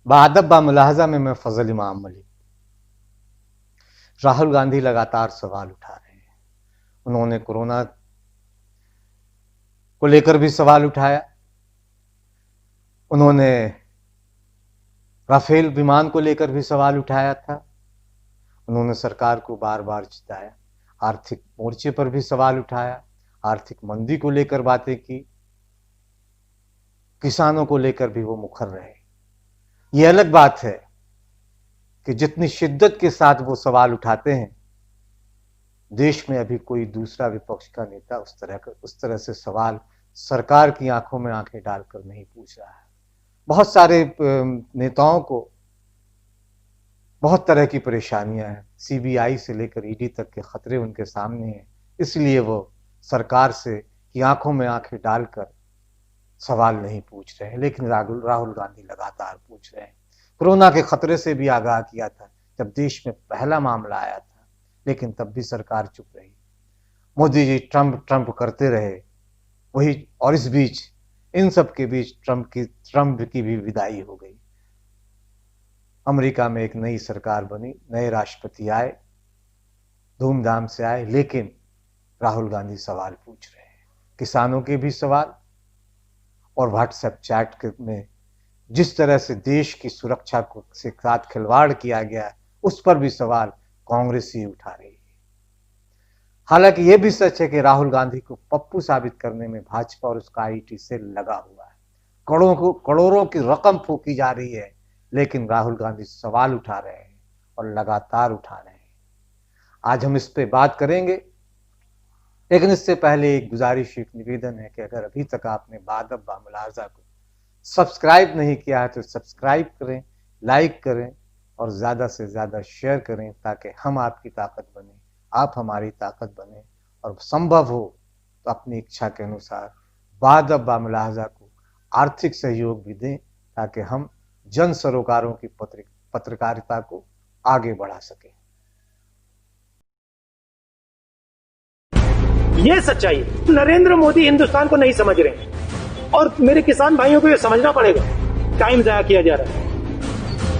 बाअदब बामुलाहजा में मैं फजल इमाम मलिक। राहुल गांधी लगातार सवाल उठा रहे हैं। उन्होंने कोरोना को लेकर भी सवाल उठाया, उन्होंने राफेल विमान को लेकर भी सवाल उठाया था, उन्होंने सरकार को बार बार चिताया, आर्थिक मोर्चे पर भी सवाल उठाया, आर्थिक मंदी को लेकर बातें की, किसानों को लेकर भी वो मुखर रहे। ये अलग बात है कि जितनी शिद्दत के साथ वो सवाल उठाते हैं, देश में अभी कोई दूसरा विपक्ष का नेता उस तरह से सवाल सरकार की आंखों में आंखें डालकर नहीं पूछ रहा है। बहुत सारे नेताओं को बहुत तरह की परेशानियां हैं, सीबीआई से लेकर ईडी तक के खतरे उनके सामने हैं, इसलिए वो सरकार से की आंखों में आंखें डालकर सवाल नहीं पूछ रहे हैं। लेकिन राहुल गांधी लगातार पूछ रहे हैं। कोरोना के खतरे से भी आगाह किया था जब देश में पहला मामला आया था, लेकिन तब भी सरकार चुप रही। मोदी जी ट्रंप ट्रंप करते रहे वही, और इस बीच इन सब के बीच ट्रंप की भी विदाई हो गई। अमेरिका में एक नई सरकार बनी, नए राष्ट्रपति आए, धूमधाम से आए, लेकिन राहुल गांधी सवाल पूछ रहे हैं, किसानों के भी सवाल, और व्हाट्सएप चैट में जिस तरह से देश की सुरक्षा को से साथ खिलवाड़ किया गया, उस पर भी सवाल कांग्रेस ही उठा रही है। हालांकि यह भी सच है कि राहुल गांधी को पप्पू साबित करने में भाजपा और उसका आईटी सेल लगा हुआ है। करोड़ों की रकम फूकी जा रही है, लेकिन राहुल गांधी सवाल उठा रहे हैं और लगातार उठा रहे हैं। आज हम इस पे बात करेंगे, लेकिन इससे पहले एक गुजारिश, एक निवेदन है कि अगर अभी तक आपने बाअदब बामुलाहजा को सब्सक्राइब नहीं किया है तो सब्सक्राइब करें, लाइक करें और ज्यादा से ज्यादा शेयर करें, ताकि हम आपकी ताकत बने, आप हमारी ताकत बने, और संभव हो तो अपनी इच्छा के अनुसार बाअदब बामुलाहजा को आर्थिक सहयोग भी दें, ताकि हम जन सरोकारों की पत्रकारिता को आगे बढ़ा सकें। ये सच्चाई है। नरेंद्र मोदी हिंदुस्तान को नहीं समझ रहे और मेरे किसान भाइयों को ये समझना पड़ेगा। टाइम जाया किया जा रहा है,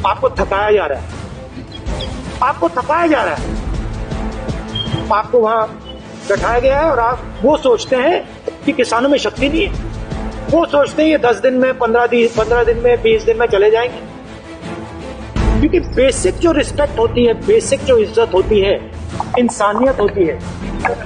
आपको थकाया जा रहा है, आपको थकाया जा रहा है, आपको वहां बैठाया गया है और आप वो सोचते हैं कि किसानों में शक्ति नहीं है। वो सोचते हैं ये 10 दिन में, 15 दिन में, 20 दिन में चले जाएंगे। क्योंकि बेसिक जो रिस्पेक्ट होती है, बेसिक जो इज्जत होती है, इंसानियत होती है,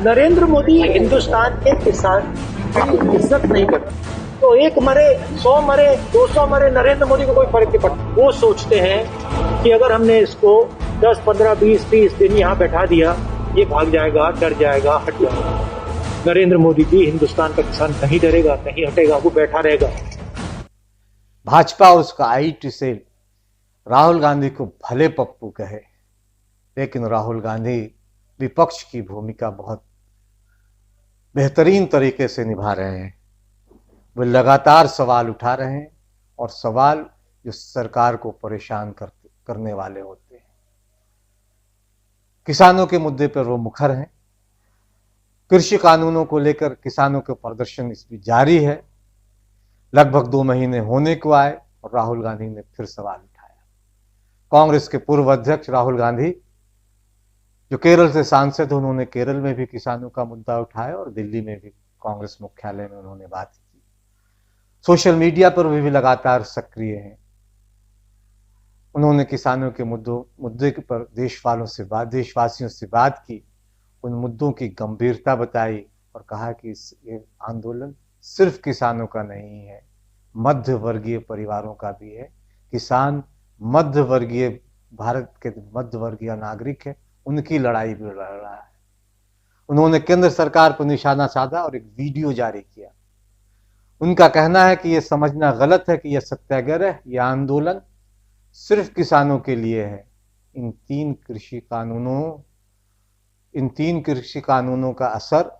नरेंद्र मोदी हिंदुस्तान के किसान की इज्जत नहीं करते। तो 1 मरे, 100 मरे, 200 मरे, नरेंद्र मोदी को कोई फर्क नहीं पड़ता। वो सोचते हैं कि अगर हमने इसको 10, 15, 20, 30 दिन यहाँ बैठा दिया, ये भाग जाएगा, डर जाएगा, हट जाएगा। नरेंद्र मोदी जी, हिंदुस्तान का किसान नहीं डरेगा, नहीं हटेगा, वो बैठा रहेगा। भाजपा और उसका आईटी सेल राहुल गांधी को भले पप्पू कहे, लेकिन राहुल गांधी विपक्ष की भूमिका बहुत बेहतरीन तरीके से निभा रहे हैं। वे लगातार सवाल उठा रहे हैं, और सवाल जो सरकार को परेशान करने वाले होते हैं। किसानों के मुद्दे पर वो मुखर हैं। कृषि कानूनों को लेकर किसानों के प्रदर्शन इस भी जारी है। लगभग 2 महीने होने को आए और राहुल गांधी ने फिर सवाल उठाया। कांग्रेस के पूर्व अध्यक्ष राहुल गांधी, जो केरल से सांसद, उन्होंने केरल में भी किसानों का मुद्दा उठाया और दिल्ली में भी कांग्रेस मुख्यालय में उन्होंने बात की। सोशल मीडिया पर भी लगातार सक्रिय हैं। उन्होंने किसानों के मुद्दे पर देशवासियों से बात की, उन मुद्दों की गंभीरता बताई और कहा कि ये आंदोलन सिर्फ किसानों का नहीं है, मध्य वर्गीय परिवारों का भी है। किसान मध्य वर्गीय, भारत के मध्य वर्गीय नागरिक है, उनकी लड़ाई भी लड़ रहा है। उन्होंने केंद्र सरकार पर निशाना साधा और एक वीडियो जारी किया। उनका कहना है कि यह समझना गलत है कि यह सत्याग्रह, यह आंदोलन सिर्फ किसानों के लिए है। इन तीन कृषि कानूनों का असर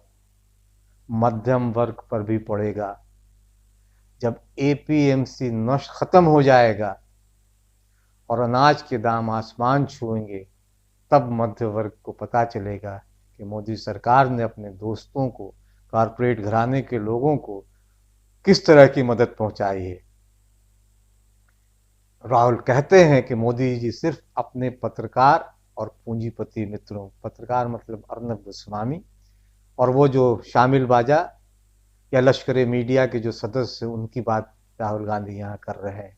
मध्यम वर्ग पर भी पड़ेगा। जब एपीएमसी नष्ट खत्म हो जाएगा और अनाज के दाम आसमान छुएंगे, तब मध्य वर्ग को पता चलेगा कि मोदी सरकार ने अपने दोस्तों को, कारपोरेट घराने के लोगों को किस तरह की मदद पहुंचाई है। राहुल कहते हैं कि मोदी जी सिर्फ अपने पत्रकार और पूंजीपति मित्रों, पत्रकार मतलब अर्नब गोस्वामी, और वो जो शामिल बाजा या लश्कर मीडिया के जो सदस्य, उनकी बात राहुल गांधी यहाँ कर रहे हैं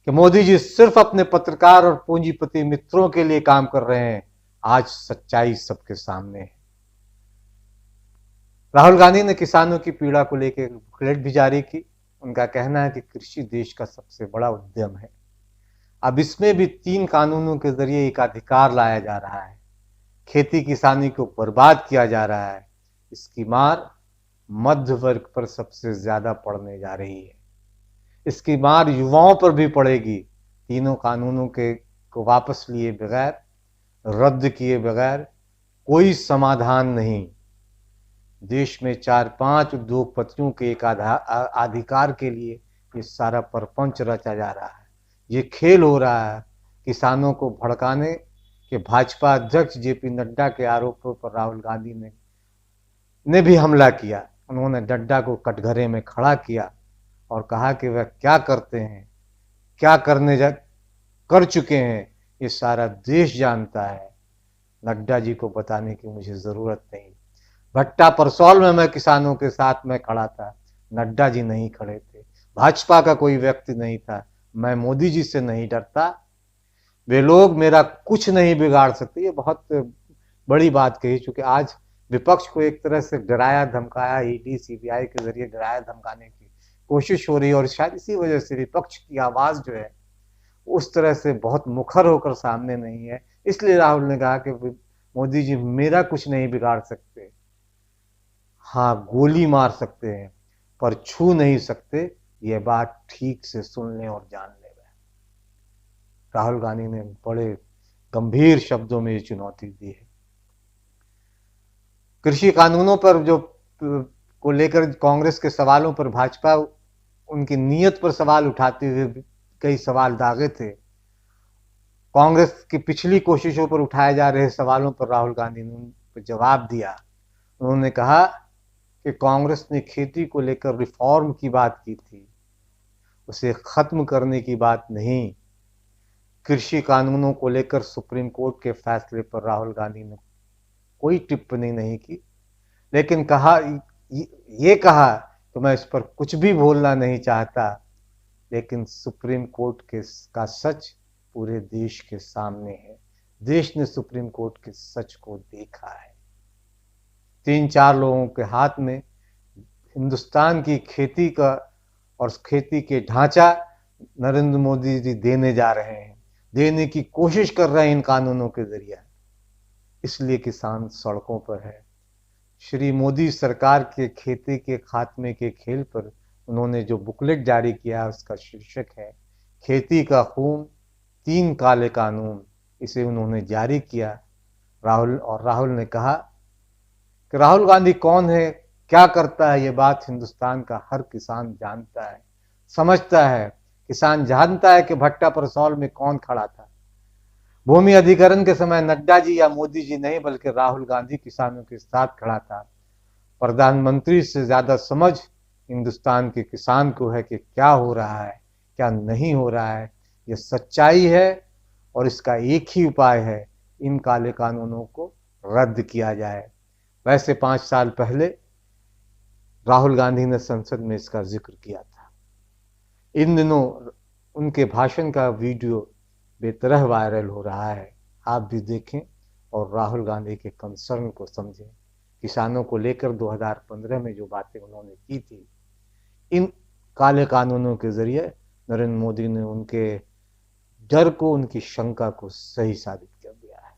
कि मोदी जी सिर्फ अपने पत्रकार और पूंजीपति मित्रों के लिए काम कर रहे हैं। आज सच्चाई सबके सामने है। राहुल गांधी ने किसानों की पीड़ा को लेकर एक बुकलेट भी जारी की। उनका कहना है कि कृषि देश का सबसे बड़ा उद्यम है। अब इसमें भी 3 कानूनों के जरिए एक अधिकार लाया जा रहा है। खेती किसानी को बर्बाद किया जा रहा है। इसकी मार मध्य वर्ग पर सबसे ज्यादा पड़ने जा रही है। इसकी मार युवाओं पर भी पड़ेगी। तीनों कानूनों को वापस लिए बगैर, रद्द किए बगैर कोई समाधान नहीं। देश में 4-5 उद्योगपतियों के एक अधिकार के लिए ये सारा परपंच रचा जा रहा है। ये खेल हो रहा है किसानों को भड़काने के। भाजपा अध्यक्ष जेपी नड्डा के आरोपों पर राहुल गांधी ने भी हमला किया। उन्होंने नड्डा को कटघरे में खड़ा किया और कहा कि वह क्या करते हैं, क्या कर चुके हैं, ये सारा देश जानता है। नड्डा जी को बताने की मुझे जरूरत नहीं। भट्टा परसौल में मैं किसानों के साथ में खड़ा था, नड्डा जी नहीं खड़े थे, भाजपा का कोई व्यक्ति नहीं था। मैं मोदी जी से नहीं डरता, वे लोग मेरा कुछ नहीं बिगाड़ सकते। ये बहुत बड़ी बात कही, चूंकि आज विपक्ष को एक तरह से डराया धमकाया, ईडी सीबीआई के जरिए डराया धमकाने की कोशिश हो रही है, और शायद इसी वजह से विपक्ष की आवाज जो है उस तरह से बहुत मुखर होकर सामने नहीं है। इसलिए राहुल ने कहा कि मोदी जी मेरा कुछ नहीं बिगाड़ सकते, हाँ गोली मार सकते हैं पर छू नहीं सकते। ये बात ठीक से सुन लें और जान लें। राहुल गांधी ने बड़े गंभीर शब्दों में ये चुनौती दी है। कृषि कानूनों पर को लेकर कांग्रेस के सवालों पर भाजपा उनकी नीयत पर सवाल उठाते हुए कई सवाल दागे थे। कांग्रेस की पिछली कोशिशों पर उठाए जा रहे सवालों पर राहुल गांधी ने उन पर जवाब दिया। उन्होंने कहा कि कांग्रेस ने खेती को लेकर रिफॉर्म की बात की थी, उसे खत्म करने की बात नहीं। कृषि कानूनों को लेकर सुप्रीम कोर्ट के फैसले पर राहुल गांधी ने कोई टिप्पणी नहीं की, लेकिन ये कहा कि मैं इस पर कुछ भी बोलना नहीं चाहता, लेकिन सुप्रीम कोर्ट का सच पूरे देश के सामने है। देश ने सुप्रीम कोर्ट के सच को देखा है। 3-4 लोगों के हाथ में हिंदुस्तान की खेती का और खेती के ढांचा नरेंद्र मोदी जी देने जा रहे हैं, देने की कोशिश कर रहे हैं इन कानूनों के जरिए। इसलिए किसान सड़कों पर है। श्री मोदी सरकार के खेती के खात्मे के खेल पर उन्होंने जो बुकलेट जारी किया उसका शीर्षक है खेती का खून 3 काले कानून। इसे उन्होंने जारी किया। राहुल ने कहा कि राहुल गांधी कौन है, क्या करता है, ये बात हिंदुस्तान का हर किसान जानता है, समझता है। किसान जानता है कि भट्टा परसौल में कौन खड़ा था। भूमि अधिग्रहण के समय नड्डा जी या मोदी जी नहीं, बल्कि राहुल गांधी किसानों के साथ खड़ा था। प्रधानमंत्री से ज्यादा समझ हिंदुस्तान के किसान को है कि क्या हो रहा है, क्या नहीं हो रहा है। यह सच्चाई है और इसका एक ही उपाय है, इन काले कानूनों को रद्द किया जाए। वैसे 5 साल पहले राहुल गांधी ने संसद में इसका जिक्र किया था। इन दिनों उनके भाषण का वीडियो बेतरह वायरल हो रहा है। आप भी देखें और राहुल गांधी के कंसर्न को समझें। किसानों को लेकर 2015 में जो बातें उन्होंने की थी, इन काले कानूनों के जरिए नरेंद्र मोदी ने उनके डर को, उनकी शंका को सही साबित कर दिया है।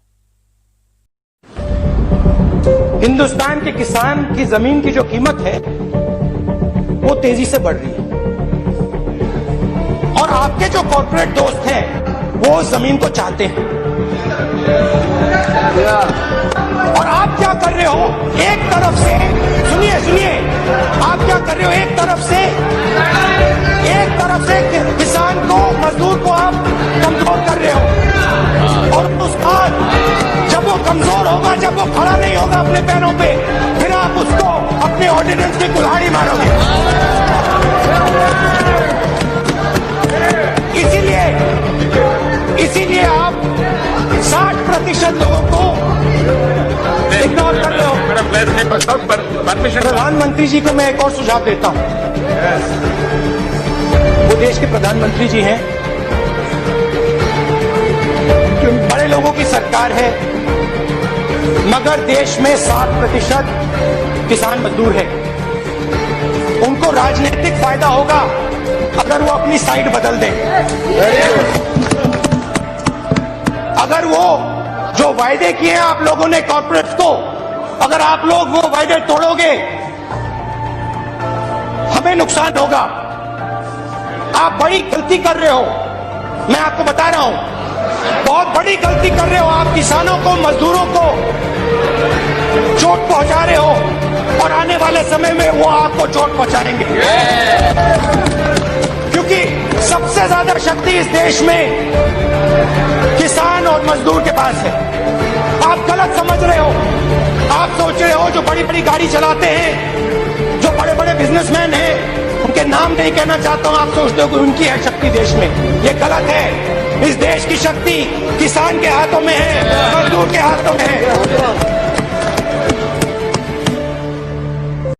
हिंदुस्तान के किसान की जमीन की जो कीमत है वो तेजी से बढ़ रही है, और आपके जो कॉर्पोरेट दोस्त हैं वो जमीन को चाहते हैं। और आप क्या कर रहे हो, एक तरफ से सुनिए, आप क्या कर रहे हो, एक तरफ से किसान को, मजदूर को आप कमजोर कर रहे हो, और उस बाद जब वो कमजोर होगा, जब वो खड़ा नहीं होगा अपने पैरों पे, फिर आप उसको अपने ऑर्डिनेंस की कुल्हाड़ी मारोगे। इसीलिए इसीलिए आप 60% लोगों को इग्नोर कर रहे हो। परमिशन प्रधानमंत्री जी को मैं एक और सुझाव देता हूं। वो देश के प्रधानमंत्री जी हैं, बड़े लोगों की सरकार है, मगर देश में 60% किसान मजदूर है। उनको राजनीतिक फायदा होगा अगर वो अपनी साइड बदल दें, अगर वो जो वायदे किए हैं आप लोगों ने कॉर्पोरेट्स को, अगर आप लोग वो वायदे तोड़ोगे हमें नुकसान होगा। आप बड़ी गलती कर रहे हो, मैं आपको बता रहा हूं, बहुत बड़ी गलती कर रहे हो। आप किसानों को, मजदूरों को चोट पहुंचा रहे हो और आने वाले समय में वो आपको चोट पहुंचाएंगे, क्योंकि सबसे ज्यादा शक्ति इस देश में किसान और मजदूर के पास है। आप गलत समझ रहे हो। आप सोच रहे हो जो बड़ी बड़ी गाड़ी चलाते हैं, जो बड़े बड़े बिजनेसमैन हैं, उनके नाम नहीं कहना चाहता हूं, आप सोचते हो कि उनकी है शक्ति देश में। ये गलत है। इस देश की शक्ति किसान के हाथों में है, मजदूर के हाथों में है।